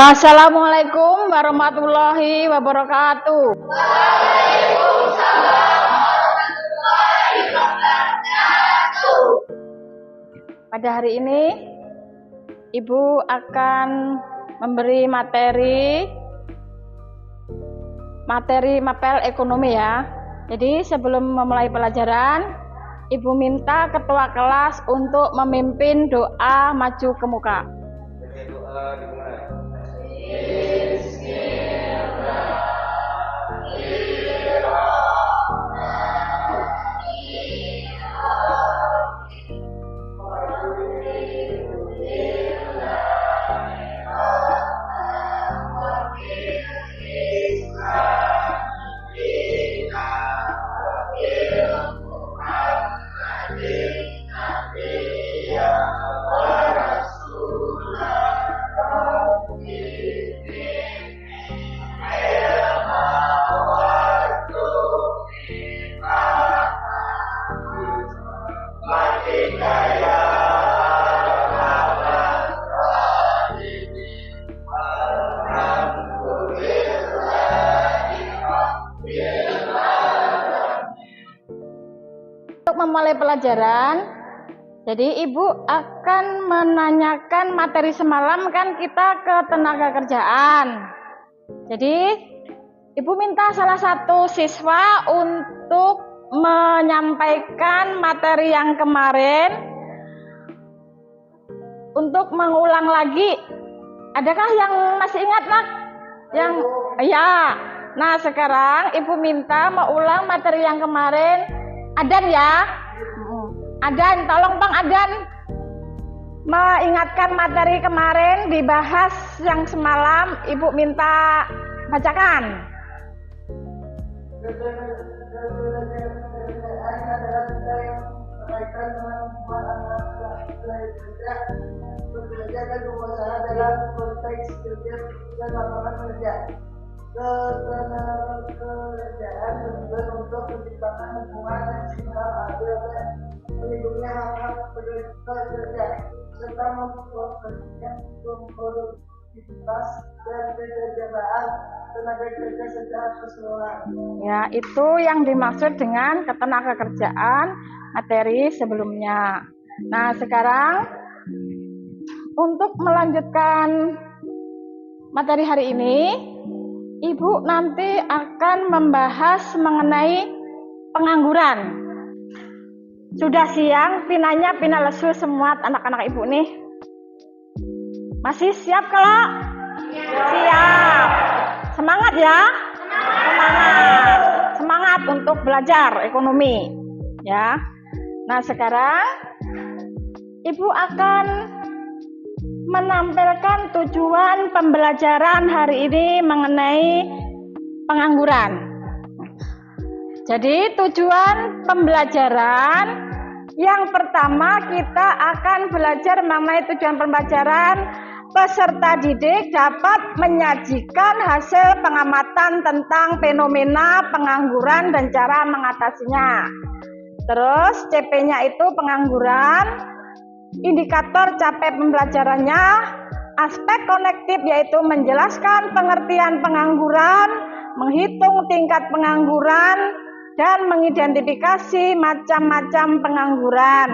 Assalamualaikum warahmatullahi wabarakatuh. Waalaikumsalam warahmatullahi wabarakatuh. Pada hari ini, Ibu akan memberi materi mapel ekonomi ya. Jadi sebelum memulai pelajaran, Ibu minta ketua kelas untuk memimpin doa maju ke muka. Doa dimulai. Untuk memulai pelajaran, jadi Ibu akan menanyakan materi semalam kan kita ke tenaga kerjaan. Jadi Ibu minta salah satu siswa untuk menyampaikan materi yang kemarin untuk mengulang lagi. Adakah yang masih ingat, Nak? Yang ya. Nah, sekarang Ibu minta mengulang materi yang kemarin. Adan ya. Adan, tolong Bang Adan mengingatkan materi kemarin dibahas yang semalam Ibu minta bacakan. Bekerja dan berusaha dalam konteks kerja dan lapangan kerja. Ketenagakerjaan bertujuan untuk menciptakan hubungan yang sinkron, adil dan melindungi hak-hak pekerja serta mempromosikan produktivitas dan kesejahteraan tenaga kerja secara keseluruhan. Ya, itu yang dimaksud dengan ketenagakerjaan materi sebelumnya. Nah, sekarang untuk melanjutkan materi hari ini, Ibu nanti akan membahas mengenai pengangguran. Sudah siang, pinanya pina lesu semua anak-anak Ibu nih. Masih siap kalau? Siap. Semangat ya? Semangat. Semangat untuk belajar ekonomi. Ya. Nah, sekarang Ibu akan menampilkan tujuan pembelajaran hari ini mengenai pengangguran. Jadi tujuan pembelajaran yang pertama kita akan belajar mengenai tujuan pembelajaran. Peserta didik dapat menyajikan hasil pengamatan tentang fenomena pengangguran dan cara mengatasinya. Terus CP-nya itu pengangguran. Indikator capek pembelajarannya, aspek konektif yaitu menjelaskan pengertian pengangguran, menghitung tingkat pengangguran, dan mengidentifikasi macam-macam pengangguran.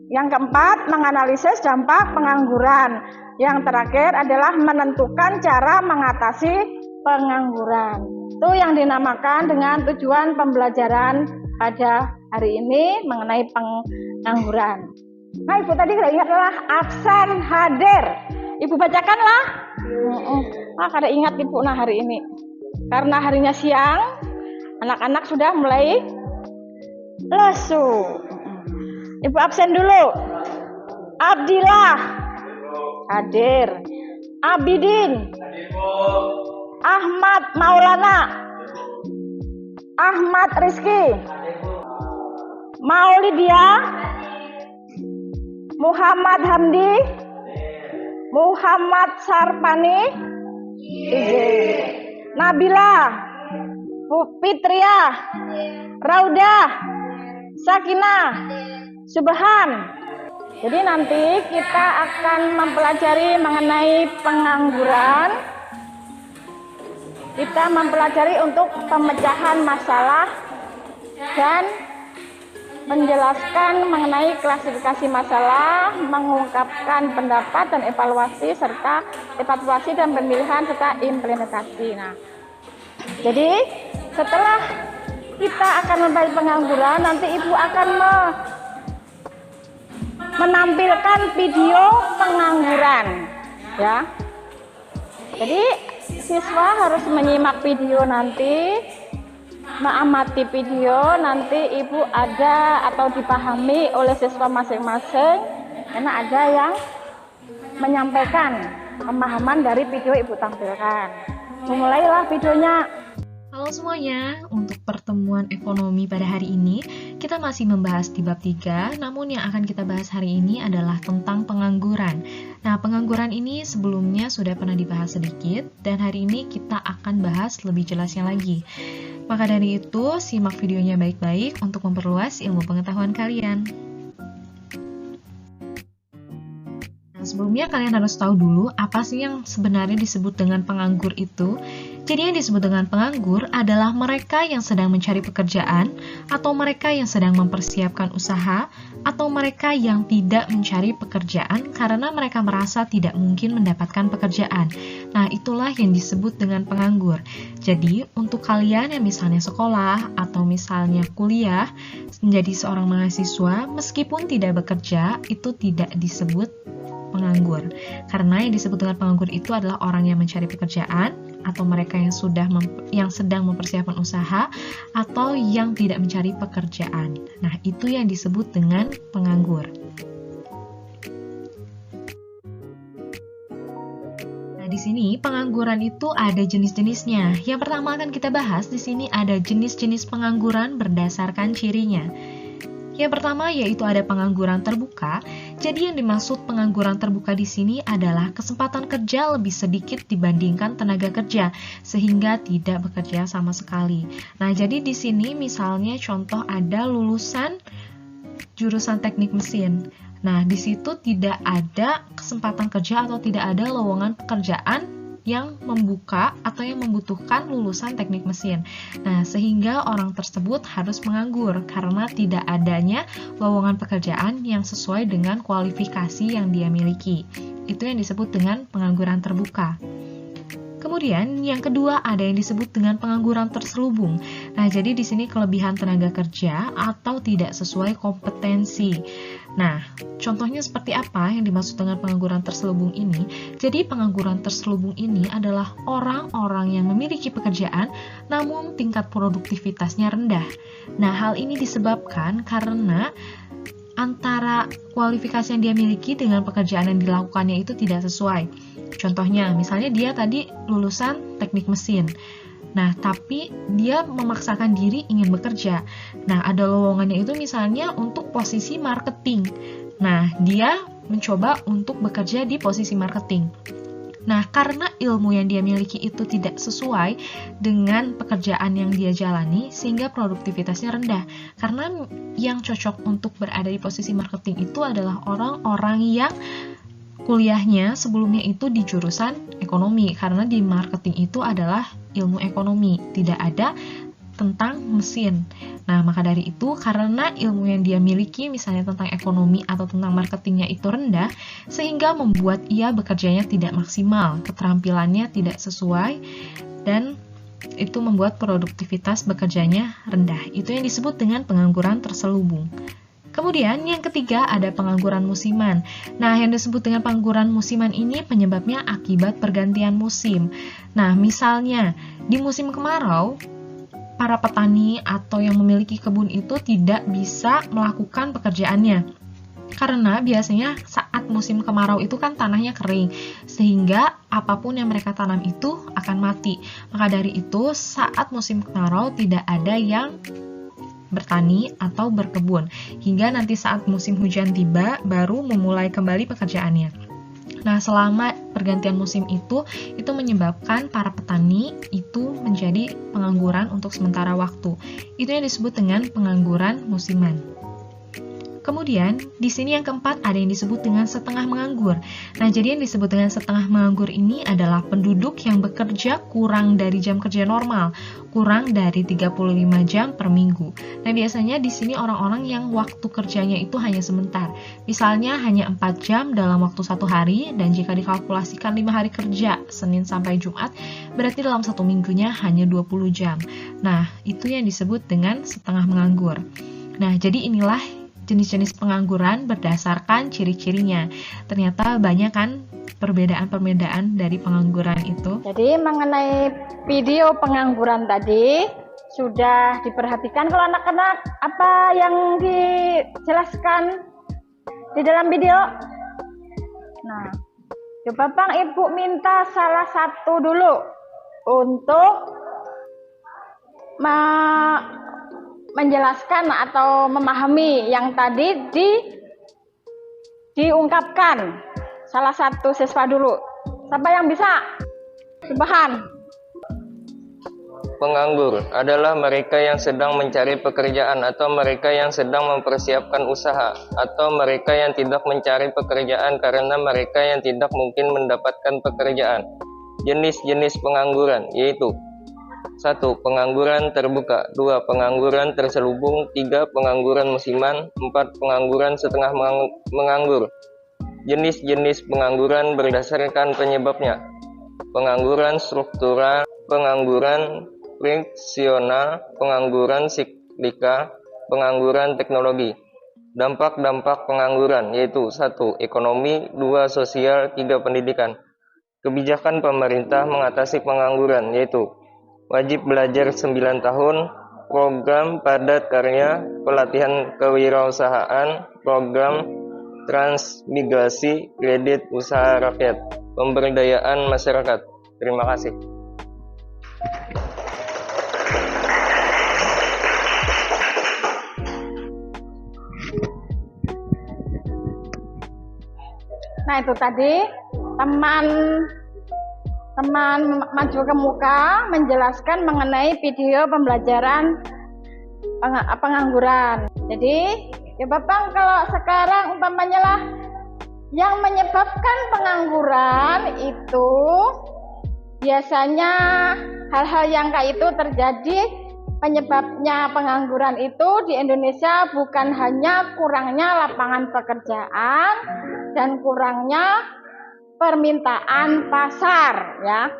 Yang keempat, menganalisis dampak pengangguran. Yang terakhir adalah menentukan cara mengatasi pengangguran. Itu yang dinamakan dengan tujuan pembelajaran pada hari ini mengenai pengangguran. Nah, Ibu tadi tidak ingatlah absen hadir. Ibu bacakanlah. Kada ingat Ibu nah hari ini. Karena harinya siang, anak-anak sudah mulai lesu. Ibu absen dulu. Abdillah hadir. Abidin. Ahmad Maulana. Ahmad Rizky. Maulidia. Muhammad Hamdi, Muhammad Sarpani, Nabila, Fitria, Raudah, Sakinah, Subhan, Jadi nanti kita akan mempelajari mengenai pengangguran. Kita mempelajari untuk pemecahan masalah dan menjelaskan mengenai klasifikasi masalah, mengungkapkan pendapat dan evaluasi serta evaluasi dan pemilihan serta implementasi. Nah, jadi setelah kita akan membahas pengangguran, nanti Ibu akan menampilkan video pengangguran, ya. Jadi siswa harus menyimak video nanti, mengamati video nanti Ibu ada atau dipahami oleh siswa masing-masing, karena ada yang menyampaikan pemahaman dari video Ibu tampilkan. Memulailah videonya. Halo semuanya, untuk pertemuan ekonomi pada hari ini, kita masih membahas di bab 3, namun yang akan kita bahas hari ini adalah tentang pengangguran. Nah, pengangguran ini sebelumnya sudah pernah dibahas sedikit, dan hari ini kita akan bahas lebih jelasnya lagi. Maka dari itu, simak videonya baik-baik untuk memperluas ilmu pengetahuan kalian. Nah, sebelumnya kalian harus tahu dulu apa sih yang sebenarnya disebut dengan penganggur itu. Jadi yang disebut dengan penganggur adalah mereka yang sedang mencari pekerjaan, atau mereka yang sedang mempersiapkan usaha, atau mereka yang tidak mencari pekerjaan karena mereka merasa tidak mungkin mendapatkan pekerjaan. Nah, itulah yang disebut dengan penganggur. Jadi, untuk kalian yang misalnya sekolah atau misalnya kuliah, menjadi seorang mahasiswa, meskipun tidak bekerja, itu tidak disebut penganggur. Karena yang disebut dengan penganggur itu adalah orang yang mencari pekerjaan, atau mereka yang sedang mempersiapkan usaha, atau yang tidak mencari pekerjaan. Nah, itu yang disebut dengan penganggur. Nah, di sini pengangguran itu ada jenis-jenisnya. Yang pertama akan kita bahas di sini ada jenis-jenis pengangguran berdasarkan cirinya. Yang pertama yaitu ada pengangguran terbuka. Jadi yang dimaksud pengangguran terbuka di sini adalah kesempatan kerja lebih sedikit dibandingkan tenaga kerja, sehingga tidak bekerja sama sekali. Nah, jadi di sini misalnya contoh ada lulusan jurusan teknik mesin. Nah, di situ tidak ada kesempatan kerja atau tidak ada lowongan pekerjaan yang membuka atau yang membutuhkan lulusan teknik mesin. Nah, sehingga orang tersebut harus menganggur karena tidak adanya lowongan pekerjaan yang sesuai dengan kualifikasi yang dia miliki. Itu yang disebut dengan pengangguran terbuka. Kemudian yang kedua ada yang disebut dengan pengangguran terselubung. Nah, jadi di sini kelebihan tenaga kerja atau tidak sesuai kompetensi. Nah, contohnya seperti apa yang dimaksud dengan pengangguran terselubung ini? Jadi pengangguran terselubung ini adalah orang-orang yang memiliki pekerjaan namun tingkat produktivitasnya rendah. Nah, hal ini disebabkan karena antara kualifikasi yang dia miliki dengan pekerjaan yang dilakukannya itu tidak sesuai. Contohnya, misalnya dia tadi lulusan teknik mesin. Nah, tapi dia memaksakan diri ingin bekerja. Nah, ada lowongannya itu misalnya untuk posisi marketing. Nah, dia mencoba untuk bekerja di posisi marketing. Nah, karena ilmu yang dia miliki itu tidak sesuai dengan pekerjaan yang dia jalani, sehingga produktivitasnya rendah. Karena yang cocok untuk berada di posisi marketing itu adalah orang-orang yang kuliahnya sebelumnya itu di jurusan ekonomi, karena di marketing itu adalah ilmu ekonomi, tidak ada tentang mesin. Nah, maka dari itu, karena ilmu yang dia miliki misalnya tentang ekonomi atau tentang marketingnya itu rendah, sehingga membuat ia bekerjanya tidak maksimal, keterampilannya tidak sesuai, dan itu membuat produktivitas bekerjanya rendah. Itu yang disebut dengan pengangguran terselubung. Kemudian yang ketiga ada pengangguran musiman. Nah, yang disebut dengan pengangguran musiman ini penyebabnya akibat pergantian musim. Nah, misalnya di musim kemarau, para petani atau yang memiliki kebun itu tidak bisa melakukan pekerjaannya. Karena biasanya saat musim kemarau itu kan tanahnya kering, sehingga apapun yang mereka tanam itu akan mati. Maka dari itu, saat musim kemarau tidak ada yang bertani atau berkebun, hingga nanti saat musim hujan tiba baru memulai kembali pekerjaannya. Nah, selama pergantian musim itu menyebabkan para petani itu menjadi pengangguran untuk sementara waktu. Itu yang disebut dengan pengangguran musiman. Kemudian, di sini yang keempat ada yang disebut dengan setengah menganggur. Nah, jadi yang disebut dengan setengah menganggur ini adalah penduduk yang bekerja kurang dari jam kerja normal, kurang dari 35 jam per minggu. Nah, biasanya di sini orang-orang yang waktu kerjanya itu hanya sebentar. Misalnya hanya 4 jam dalam waktu 1 hari, dan jika dikalkulasikan 5 hari kerja, Senin sampai Jumat, berarti dalam 1 minggunya hanya 20 jam. Nah, itu yang disebut dengan setengah menganggur. Nah, jadi inilah jenis-jenis pengangguran berdasarkan ciri-cirinya. Ternyata banyak kan perbedaan-perbedaan dari pengangguran itu. Jadi mengenai video pengangguran tadi sudah diperhatikan kalau anak-anak apa yang dijelaskan di dalam video. Nah, coba Bang Ibu minta salah satu dulu untuk menjelaskan atau memahami yang tadi diungkapkan. Salah satu siswa dulu. Siapa yang bisa? Subhan. Penganggur adalah mereka yang sedang mencari pekerjaan atau mereka yang sedang mempersiapkan usaha atau mereka yang tidak mencari pekerjaan karena mereka yang tidak mungkin mendapatkan pekerjaan. Jenis-jenis pengangguran yaitu 1. Pengangguran terbuka, 2. Pengangguran terselubung, 3. Pengangguran musiman, 4. Pengangguran setengah menganggur. Jenis-jenis pengangguran berdasarkan penyebabnya. Pengangguran struktural, pengangguran friksional, pengangguran siklika, pengangguran teknologi. Dampak-dampak pengangguran yaitu 1. Ekonomi, 2. Sosial, 3. Pendidikan. Kebijakan pemerintah mengatasi pengangguran yaitu wajib belajar 9 tahun, program padat karya, pelatihan kewirausahaan, program transmigrasi, kredit usaha rakyat, pemberdayaan masyarakat. Terima kasih. Nah, itu tadi teman maju ke muka menjelaskan mengenai video pembelajaran pengangguran. Jadi, coba Bang, kalau sekarang umpamanya lah yang menyebabkan pengangguran itu biasanya hal-hal yang kayak itu terjadi. Penyebabnya pengangguran itu di Indonesia bukan hanya kurangnya lapangan pekerjaan dan kurangnya permintaan pasar, ya.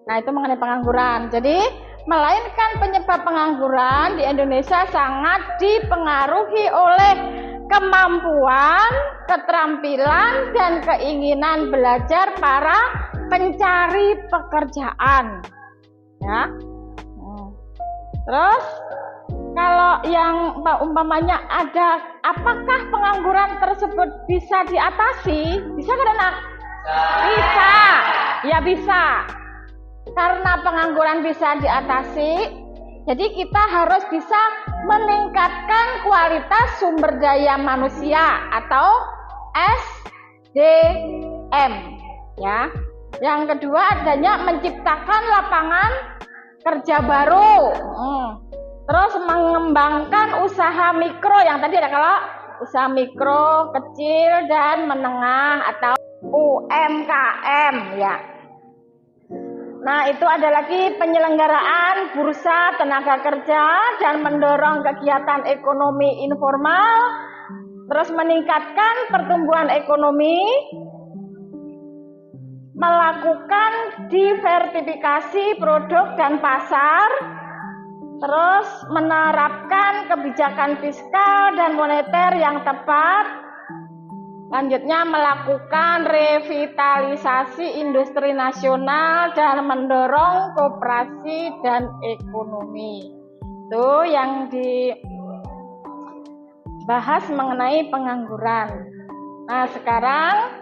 Nah, itu mengenai pengangguran. Jadi, melainkan penyebab pengangguran di Indonesia sangat dipengaruhi oleh kemampuan, keterampilan, dan keinginan belajar para pencari pekerjaan, ya. Terus, kalau yang umpamanya ada, apakah pengangguran tersebut bisa diatasi? Bisa kan, anak? Bisa, ya bisa. Karena pengangguran bisa diatasi, jadi kita harus bisa meningkatkan kualitas sumber daya manusia atau SDM, ya. Yang kedua, adanya menciptakan lapangan kerja baru. Terus mengembangkan usaha mikro, yang tadi ada kalau usaha mikro, kecil dan menengah atau UMKM, ya. Nah, itu ada lagi penyelenggaraan bursa tenaga kerja dan mendorong kegiatan ekonomi informal, terus meningkatkan pertumbuhan ekonomi, melakukan diversifikasi produk dan pasar, terus menerapkan kebijakan fiskal dan moneter yang tepat, lanjutnya melakukan revitalisasi industri nasional dan mendorong koperasi dan ekonomi. Itu yang dibahas mengenai pengangguran. Nah, sekarang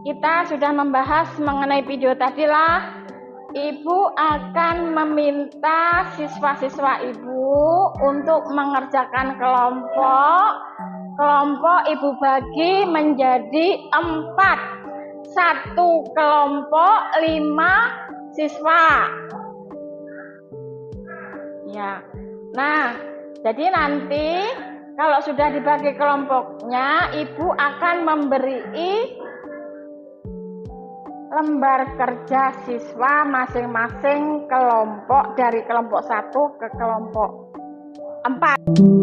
kita sudah membahas mengenai video tadi lah. Ibu akan meminta siswa-siswa ibu untuk mengerjakan kelompok. Kelompok ibu bagi menjadi 4. Satu kelompok 5 siswa. Ya. Nah, Jadi nanti kalau sudah dibagi kelompoknya, Ibu akan memberi lembar kerja siswa masing-masing kelompok dari kelompok 1 ke kelompok 4.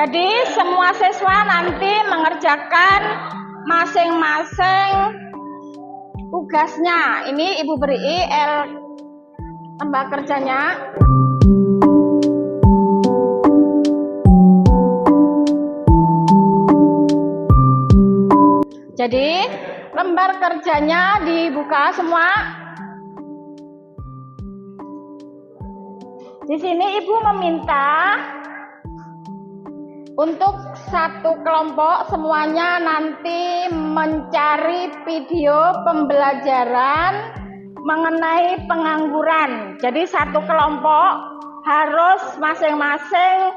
Jadi semua siswa nanti mengerjakan masing-masing tugasnya. Ini Ibu beri lembar kerjanya. Jadi lembar kerjanya dibuka semua. Di sini Ibu meminta untuk satu kelompok semuanya nanti mencari video pembelajaran mengenai pengangguran. Jadi satu kelompok harus masing-masing,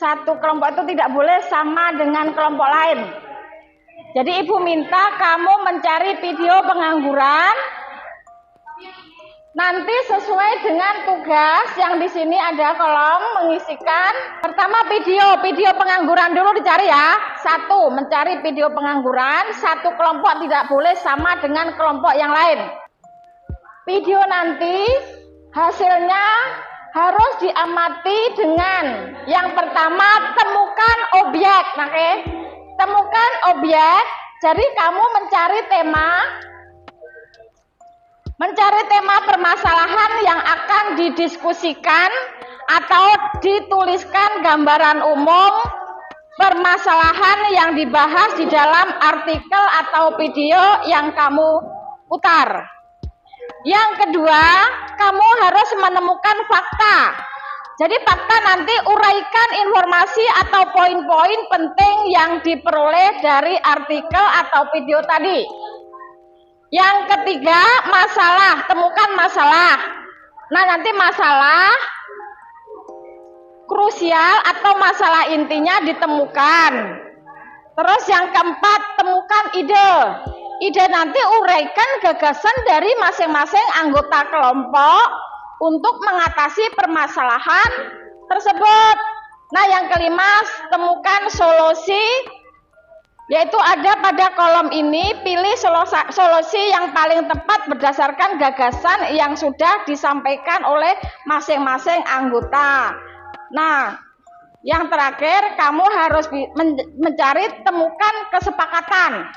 satu kelompok itu tidak boleh sama dengan kelompok lain. Jadi Ibu minta kamu mencari video pengangguran. Nanti sesuai dengan tugas yang di sini ada kolom mengisikan. Pertama video pengangguran dulu dicari ya. Satu, mencari video pengangguran. Satu kelompok tidak boleh sama dengan kelompok yang lain. Video nanti hasilnya harus diamati dengan yang pertama temukan objek. Oke? Temukan objek. Jadi kamu mencari tema permasalahan yang akan didiskusikan atau dituliskan gambaran umum permasalahan yang dibahas di dalam artikel atau video yang kamu putar. Yang kedua, kamu harus menemukan fakta. Jadi fakta nanti uraikan informasi atau poin-poin penting yang diperoleh dari artikel atau video tadi. Yang ketiga, masalah, temukan masalah. Nah, nanti masalah krusial atau masalah intinya ditemukan. Terus yang keempat, temukan ide. Ide nanti uraikan gagasan dari masing-masing anggota kelompok untuk mengatasi permasalahan tersebut. Nah, yang kelima, temukan solusi. Yaitu ada pada kolom ini, pilih solusi yang paling tepat berdasarkan gagasan yang sudah disampaikan oleh masing-masing anggota. Nah, yang terakhir kamu harus mencari temukan kesepakatan.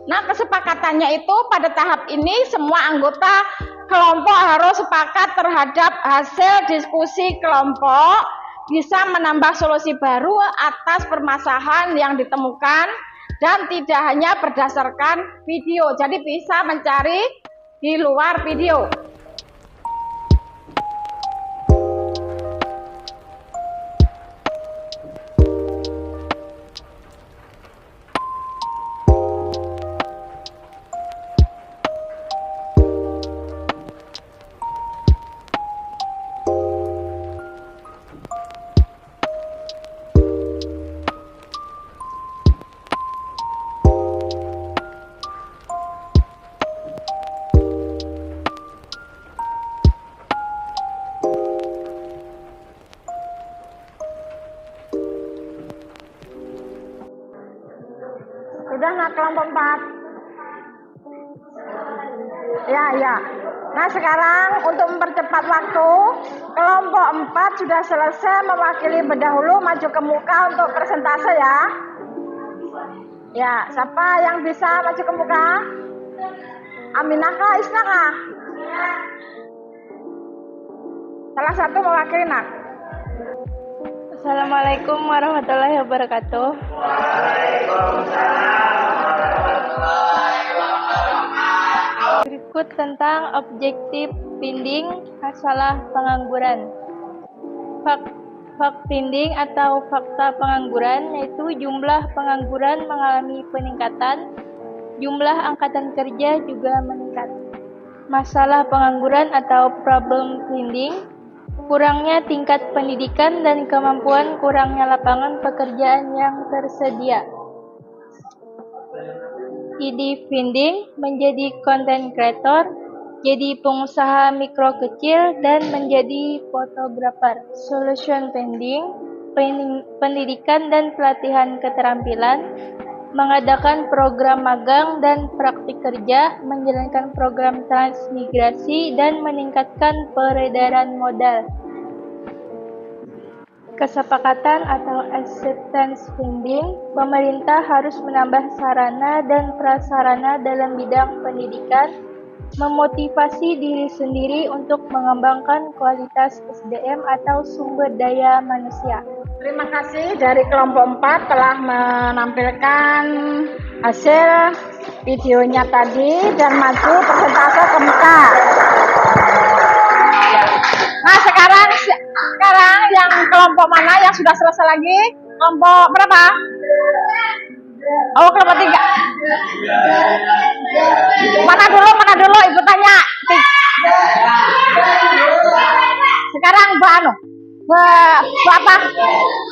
Nah, kesepakatannya itu pada tahap ini semua anggota kelompok harus sepakat terhadap hasil diskusi kelompok, bisa menambah solusi baru atas permasalahan yang ditemukan. Dan tidak hanya berdasarkan video, jadi bisa mencari di luar video. Sudah nak kelompok 4? Ya. Nah, sekarang untuk mempercepat waktu, kelompok 4 sudah selesai mewakili berdahulu, maju ke muka untuk persentase ya. Ya, siapa yang bisa maju ke muka? Aminah kah, Isna kah? Salah satu mewakili nak. Assalamualaikum warahmatullahi wabarakatuh. Berikut tentang objektif finding masalah pengangguran. Fact finding atau fakta pengangguran yaitu jumlah pengangguran mengalami peningkatan Jumlah angkatan kerja juga meningkat. Masalah pengangguran atau problem finding, kurangnya tingkat pendidikan dan kemampuan, kurangnya lapangan pekerjaan yang tersedia. ID finding, menjadi content creator, jadi pengusaha mikro kecil, dan menjadi fotografer. Solution finding, pendidikan dan pelatihan keterampilan, mengadakan program magang dan praktik kerja, menjalankan program transmigrasi, dan meningkatkan peredaran modal. Kesepakatan atau acceptance funding, pemerintah harus menambah sarana dan prasarana dalam bidang pendidikan, memotivasi diri sendiri untuk mengembangkan kualitas SDM atau sumber daya manusia. Terima kasih dari kelompok 4 telah menampilkan hasil videonya tadi dan maju persentase ke muka. Nah, sekarang yang kelompok mana yang sudah selesai lagi? Kelompok berapa? Oh, kelompok 3. Mana dulu Ibu tanya. Sekarang apa?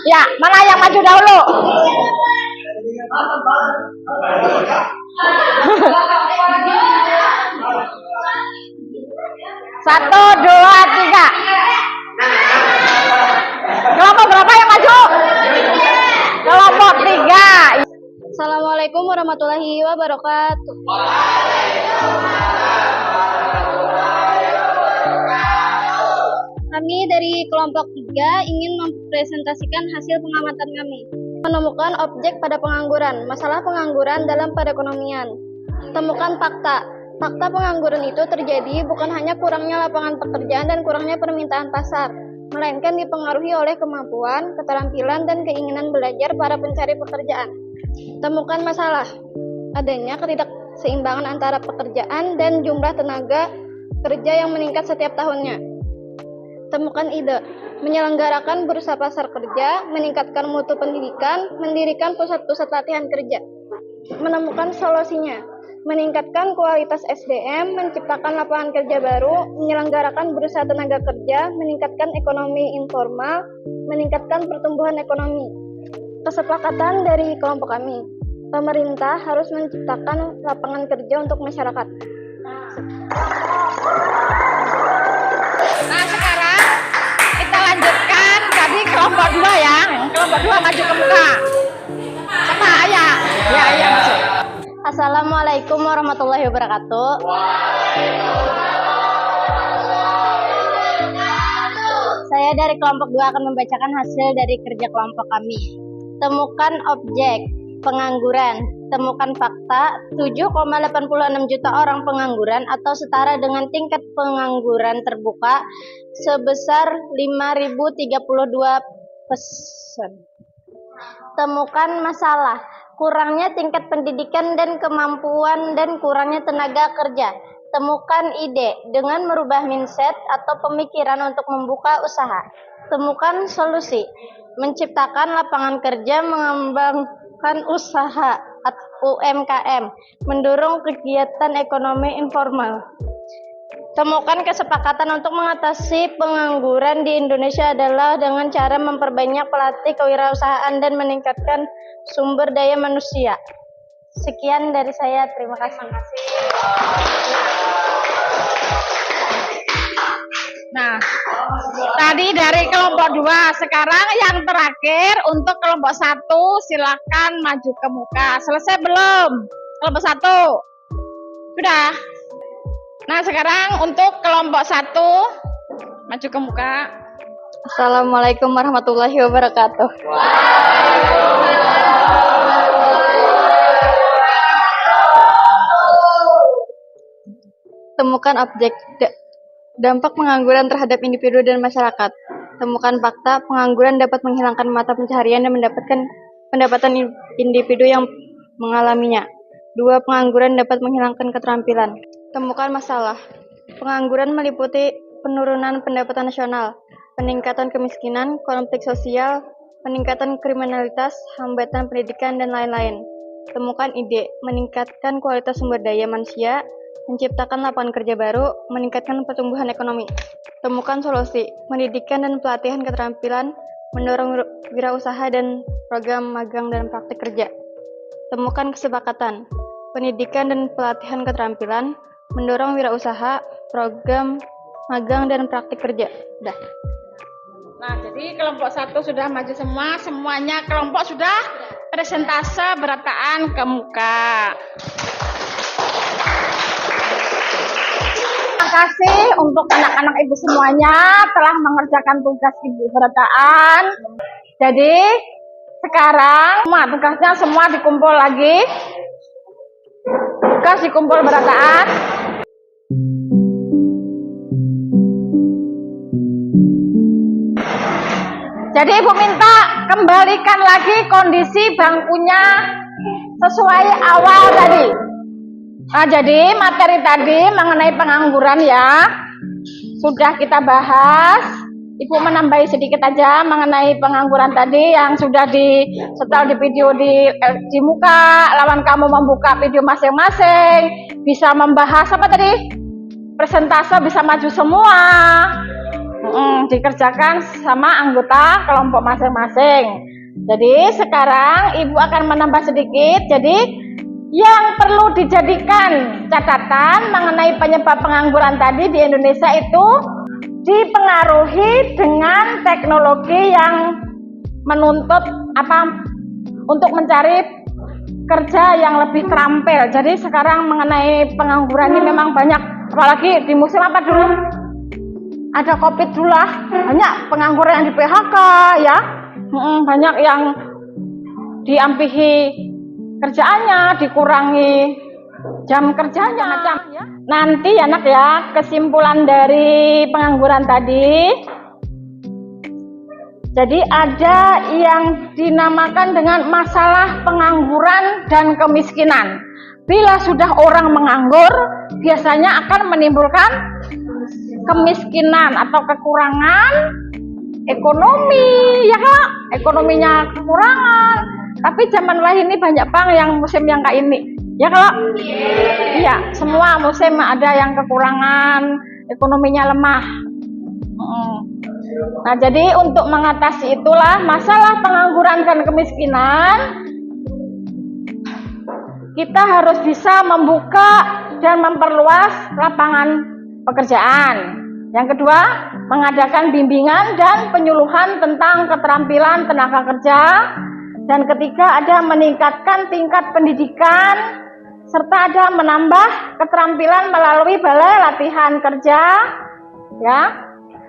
Ya, mana yang maju dahulu? Satu, dua, tiga. Kelompok berapa yang maju? Kelompok 3. Assalamualaikum warahmatullahi wabarakatuh. Kami dari kelompok 3 ingin mempresentasikan hasil pengamatan kami. Menemukan objek pada pengangguran, masalah pengangguran dalam perekonomian. Temukan fakta. Fakta pengangguran itu terjadi bukan hanya kurangnya lapangan pekerjaan dan kurangnya permintaan pasar, melainkan dipengaruhi oleh kemampuan, keterampilan, dan keinginan belajar para pencari pekerjaan. Temukan masalah. Adanya ketidakseimbangan antara pekerjaan dan jumlah tenaga kerja yang meningkat setiap tahunnya. Temukan ide. Menyelenggarakan bursa pasar kerja, meningkatkan mutu pendidikan, mendirikan pusat-pusat latihan kerja. Menemukan solusinya. Meningkatkan kualitas SDM, menciptakan lapangan kerja baru, menyelenggarakan bursa tenaga kerja, meningkatkan ekonomi informal, meningkatkan pertumbuhan ekonomi. Kesepakatan dari kelompok kami, pemerintah harus menciptakan lapangan kerja untuk masyarakat. Nah, sekarang kita lanjutkan tadi kelompok 2 ya. Kelompok 2 maju ke muka. Sama ayah. Ya, ayah masuk. Assalamualaikum warahmatullahi wabarakatuh. Saya dari kelompok 2 akan membacakan hasil dari kerja kelompok kami. Temukan objek pengangguran. Temukan fakta 7,86 juta orang pengangguran atau setara dengan tingkat pengangguran terbuka sebesar 5.032%. Temukan masalah. Kurangnya tingkat pendidikan dan kemampuan dan kurangnya tenaga kerja. Temukan ide dengan merubah mindset atau pemikiran untuk membuka usaha. Temukan solusi. Menciptakan lapangan kerja, mengembangkan usaha UMKM, mendorong kegiatan ekonomi informal. Temukan kesepakatan untuk mengatasi pengangguran di Indonesia adalah dengan cara memperbanyak pelatih kewirausahaan dan meningkatkan sumber daya manusia. Sekian dari saya, terima kasih. Nah, tadi dari kelompok 2, sekarang yang terakhir untuk kelompok 1, silakan maju ke muka. Selesai belum? Kelompok 1? Sudah? Nah, sekarang untuk kelompok 1, maju ke muka. Assalamualaikum warahmatullahi wabarakatuh. Temukan objek dampak pengangguran terhadap individu dan masyarakat. Temukan fakta pengangguran dapat menghilangkan mata pencaharian dan mendapatkan pendapatan individu yang mengalaminya. 2. Pengangguran dapat menghilangkan keterampilan. Temukan masalah. Pengangguran meliputi penurunan pendapatan nasional, peningkatan kemiskinan, konflik sosial, peningkatan kriminalitas, hambatan pendidikan, dan lain-lain. Temukan ide, meningkatkan kualitas sumber daya manusia, menciptakan lapangan kerja baru, meningkatkan pertumbuhan ekonomi. Temukan solusi, pendidikan dan pelatihan keterampilan, mendorong wirausaha dan program magang dan praktik kerja. Temukan kesepakatan, pendidikan dan pelatihan keterampilan, mendorong wirausaha, program magang dan praktik kerja. Dah. Nah, jadi kelompok 1 sudah maju semua, semuanya kelompok sudah presentase berataan ke muka. Terima kasih untuk anak-anak ibu semuanya telah mengerjakan tugas ibu berataan. Jadi sekarang tugasnya semua dikumpul lagi. Tugas dikumpul berataan. Jadi ibu minta kembalikan lagi kondisi bangkunya sesuai awal tadi. Nah, jadi materi tadi mengenai pengangguran ya sudah kita bahas. Ibu menambahi sedikit aja mengenai pengangguran tadi yang sudah disetel di video di muka. Lawan kamu membuka video masing-masing, bisa membahas apa tadi? Presentase bisa maju semua. Dikerjakan sama anggota kelompok masing-masing. Jadi sekarang ibu akan menambah sedikit. Jadi yang perlu dijadikan catatan mengenai penyebab pengangguran tadi di Indonesia itu dipengaruhi dengan teknologi yang menuntut untuk mencari kerja yang lebih terampil. Jadi sekarang mengenai pengangguran ini memang banyak, apalagi di musim apa dulu? Ada COVID dulu lah, banyak pengangguran yang di PHK ya, banyak yang diampihi kerjaannya, dikurangi jam kerjanya macam ya. Nanti ya nak ya, kesimpulan dari pengangguran tadi. Jadi ada yang dinamakan dengan masalah pengangguran dan kemiskinan. Bila sudah orang menganggur, biasanya akan menimbulkan kemiskinan atau kekurangan ekonomi, ya kak, ekonominya kekurangan. Tapi zaman wah ini banyak bang yang musim yang kayak ini, ya kak. Iya, semua musim ada yang kekurangan, ekonominya lemah. Nah, jadi untuk mengatasi itulah masalah pengangguran dan kemiskinan, kita harus bisa membuka dan memperluas lapangan pekerjaan. Yang kedua, mengadakan bimbingan dan penyuluhan tentang keterampilan tenaga kerja. Dan ketiga, ada meningkatkan tingkat pendidikan serta ada menambah keterampilan melalui balai latihan kerja, ya.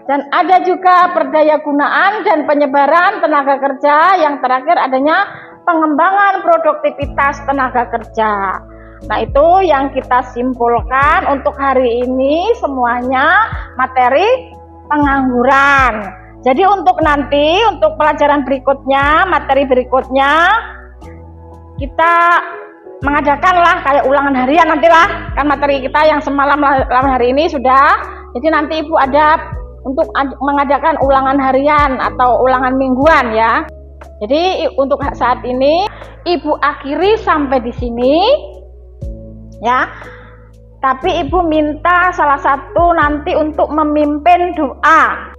Dan ada juga perdayagunaan dan penyebaran tenaga kerja. Yang terakhir adanya pengembangan produktivitas tenaga kerja. Nah, itu yang kita simpulkan untuk hari ini semuanya materi pengangguran. Jadi untuk nanti, untuk pelajaran berikutnya, materi berikutnya, kita mengadakanlah kayak ulangan harian nantilah. Kan materi kita yang semalam hari ini sudah. Jadi nanti ibu ada untuk mengadakan ulangan harian atau ulangan mingguan ya. Jadi untuk saat ini ibu akhiri sampai di sini. Ya, tapi ibu minta salah satu nanti untuk memimpin doa.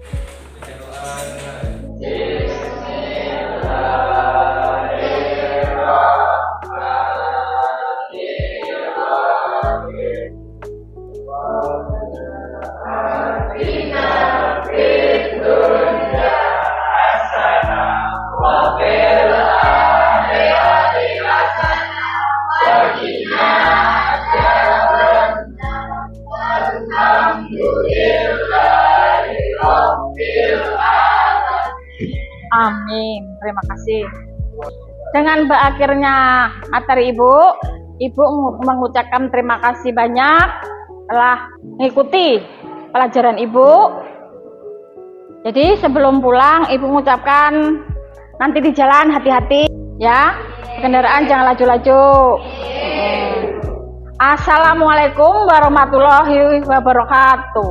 Amin. Terima kasih. Dengan berakhirnya materi ibu mengucapkan terima kasih banyak telah mengikuti pelajaran ibu. Jadi sebelum pulang ibu mengucapkan nanti di jalan hati-hati ya. Kendaraan jangan laju-laju. Assalamualaikum warahmatullahi wabarakatuh.